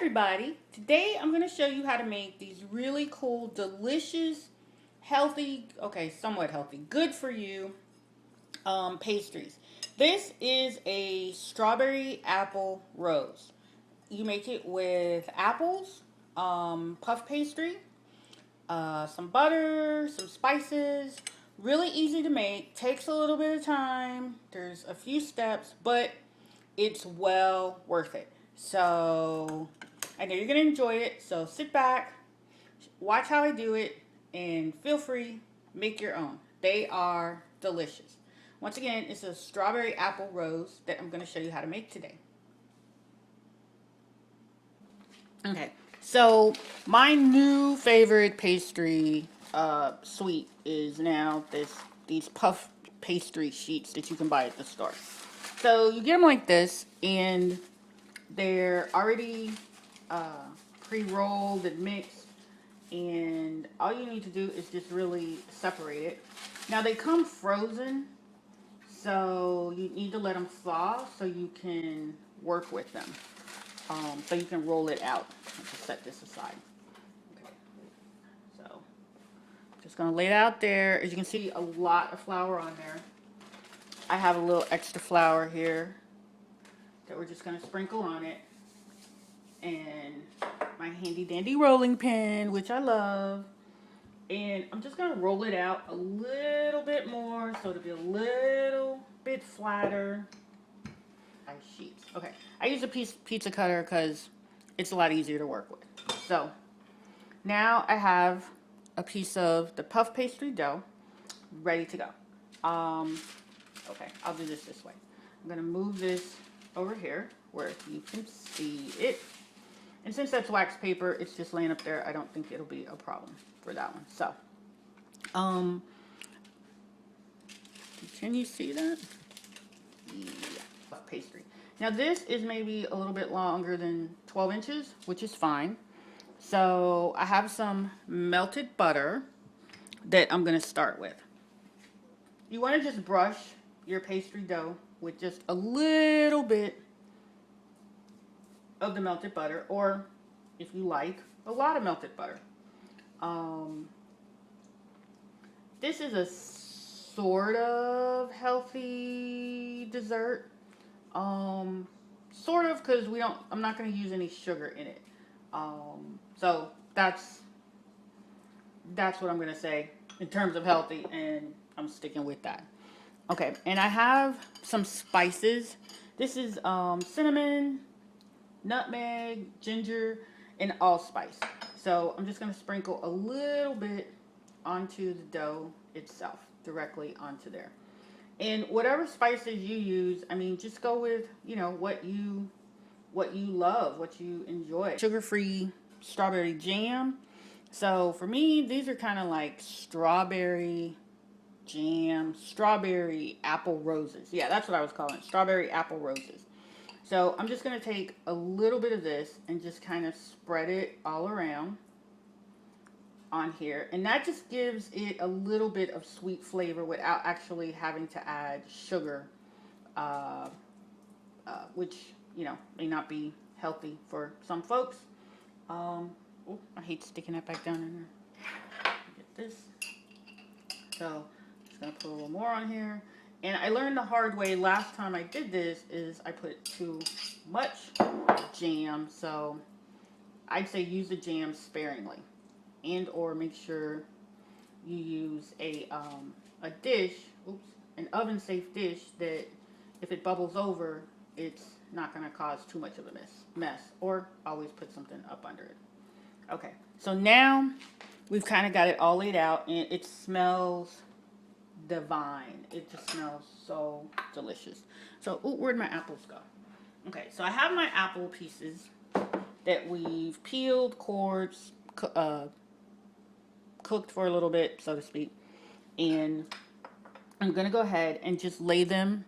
Everybody, today I'm going to show you how to make these really cool, delicious, healthy, okay, somewhat healthy, good for you pastries. This is a strawberry apple rose. You make it with apples, puff pastry, some butter, some spices. Really easy to make, takes a little bit of time. There's a few steps, but it's well worth it. So I know you're going to enjoy it. So sit back, watch how I do it, and feel free, make your own. They are delicious. Once again, it's a strawberry apple rose that I'm going to show you how to make today. Okay, so my new favorite pastry sweet is now these puff pastry sheets that you can buy at the store. So you get them like this, and they're already pre-rolled and mixed, and all you need to do is just really separate it. Now they come frozen, so you need to let them thaw so you can work with them. So you can roll it out. I'll just set this aside. Okay. So just gonna lay it out there. As you can see, a lot of flour on there. I have a little extra flour here that we're just gonna sprinkle on it. And my handy dandy rolling pin, which I love. And I'm just gonna roll it out a little bit more so it'll be a little bit flatter. Sheets. Okay, I use a pizza cutter because it's a lot easier to work with. So now I have a piece of the puff pastry dough ready to go. Okay, I'll do this way. I'm gonna move this over here where you can see it. And since that's wax paper, it's just laying up there. I don't think it'll be a problem for that one. So, can you see that? Yeah, pastry. Now this is maybe a little bit longer than 12 inches, which is fine. So I have some melted butter that I'm gonna start with. You wanna just brush your pastry dough with just a little bit of the melted butter, or if you like, a lot of melted butter. This is a sort of healthy dessert. Sort of, because I'm not going to use any sugar in it. So that's what I'm going to say in terms of healthy, and I'm sticking with that. Okay, and I have some spices. This is cinnamon, nutmeg, ginger, and allspice. So I'm just going to sprinkle a little bit onto the dough itself, directly onto there. And whatever spices you use, I mean, just go with, what you love, what you enjoy. Sugar-free strawberry jam. So for me, these are kind of like strawberry jam, strawberry apple roses. Yeah, that's what I was calling it, strawberry apple roses. So I'm just going to take a little bit of this and just kind of spread it all around on here, and that just gives it a little bit of sweet flavor without actually having to add sugar, which may not be healthy for some folks. Oh, I hate sticking that back down in there. Get this. So just gonna put a little more on here. And I learned the hard way last time I did this is I put too much jam, so I'd say use the jam sparingly, and or make sure you use a dish, an oven safe dish that if it bubbles over, it's not going to cause too much of a mess, or always put something up under it. Okay, so now we've kind of got it all laid out, and it smells divine. It just smells so delicious. So, where'd my apples go? Okay, so I have my apple pieces that we've peeled, cored, cooked for a little bit, so to speak. And I'm going to go ahead and just lay them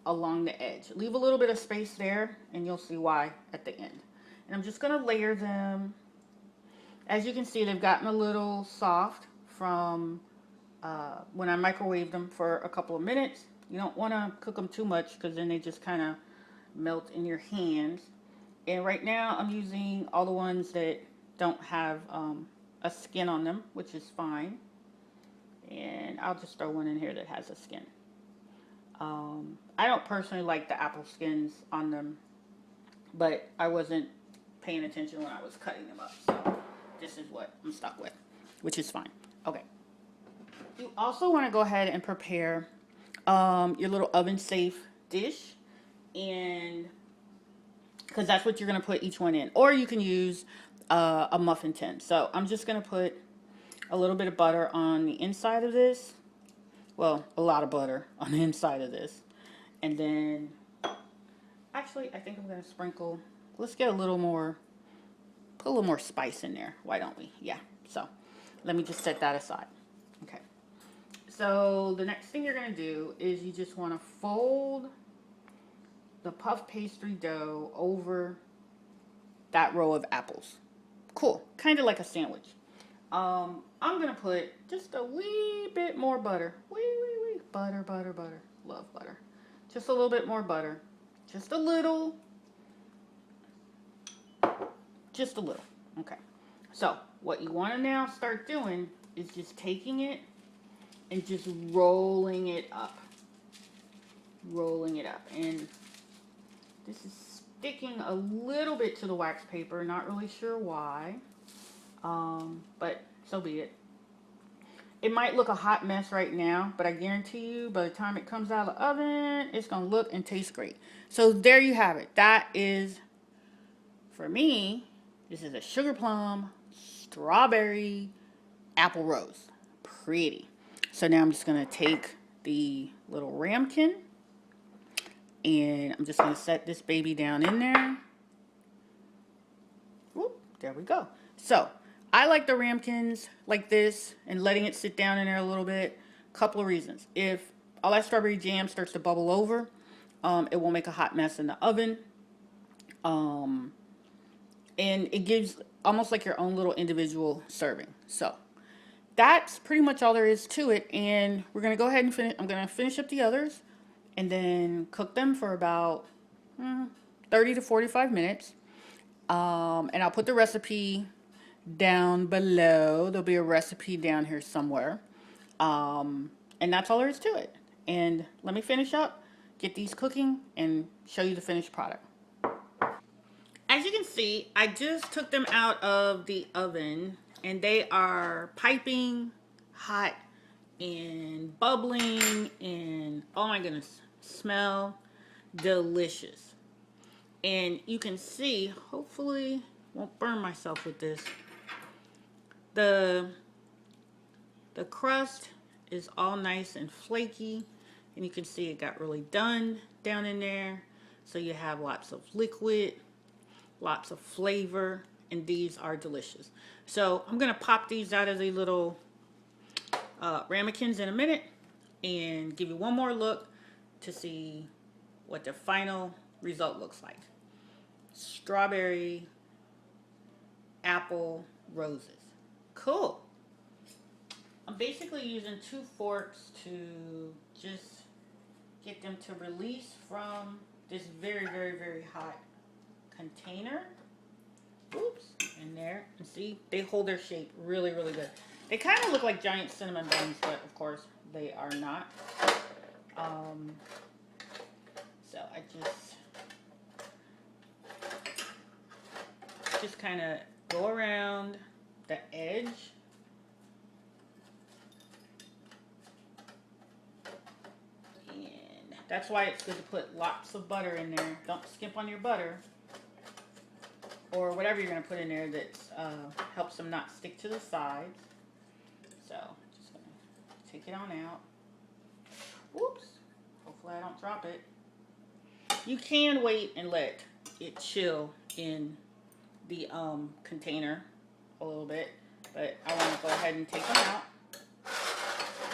along the edge. Leave a little bit of space there, and you'll see why at the end. And I'm just going to layer them. As you can see, they've gotten a little soft from when I microwaved them for a couple of minutes. You don't want to cook them too much because then they just kind of melt in your hands. And right now I'm using all the ones that don't have a skin on them, which is fine. And I'll just throw one in here that has a skin. I don't personally like the apple skins on them, but I wasn't paying attention when I was cutting them up. So this is what I'm stuck with, which is fine. Okay. You also want to go ahead and prepare your little oven safe dish, and because that's what you're going to put each one in. Or you can use a muffin tin. So I'm just going to put a little bit of butter on the inside of this. Well, a lot of butter on the inside of this. And then, actually, I think I'm going to sprinkle. Let's get a little more, put a little more spice in there. Why don't we? Yeah. So let me just set that aside. Okay. So the next thing you're going to do is you just want to fold the puff pastry dough over that row of apples. Cool. Kind of like a sandwich. I'm going to put just a wee bit more butter. Wee. Butter. Love butter. Just a little bit more butter. Just a little. Just a little. Okay. So what you want to now start doing is just taking it and just rolling it up. Rolling it up. And this is sticking a little bit to the wax paper. Not really sure why. But so be it. It might look a hot mess right now, but I guarantee you by the time it comes out of the oven, it's going to look and taste great. So there you have it. That is, for me, this is a sugar plum, strawberry, apple rose. Pretty. So now I'm just going to take the little ramekin, and I'm just going to set this baby down in there. Whoop, there we go. So I like the ramekins like this and letting it sit down in there a little bit. Couple of reasons. If all that strawberry jam starts to bubble over, it won't make a hot mess in the oven. And it gives almost like your own little individual serving. So that's pretty much all there is to it. And we're going to go ahead and finish. I'm going to finish up the others and then cook them for about 30 to 45 minutes. And I'll put the recipe down below. There'll be a recipe down here somewhere. And that's all there is to it. And let me finish up, get these cooking, and show you the finished product. As you can see, I just took them out of the oven, and they are piping hot and bubbling, and oh my goodness, smell delicious. And you can see, hopefully won't burn myself with this, the crust is all nice and flaky, and you can see it got really done down in there. So you have lots of liquid, lots of flavor, and these are delicious. So I'm gonna pop these out of the little ramekins in a minute and give you one more look to see what the final result looks like. Strawberry, apple, roses. Cool. I'm basically using 2 forks to just get them to release from this very hot container. Oops, in there. And see, they hold their shape really good. They kind of look like giant cinnamon buns, but of course they are not. So I just kind of go around the edge. And that's why it's good to put lots of butter in there. Don't skimp on your butter. Or whatever you're going to put in there that helps them not stick to the sides. So, just going to take it on out. Whoops. Hopefully I don't drop it. You can wait and let it chill in the container a little bit. But I want to go ahead and take them out.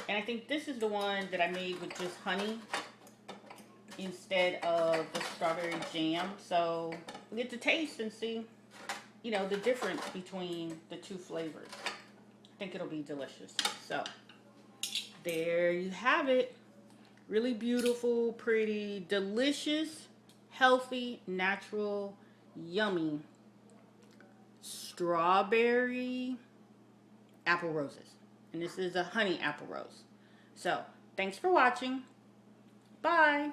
And I think this is the one that I made with just honey instead of the strawberry jam. So we get to taste and see, you know, the difference between the 2 flavors. I think it'll be delicious. So there you have it. Really beautiful, pretty, delicious, healthy, natural, yummy strawberry apple roses. And this is a honey apple rose. So, thanks for watching. Bye.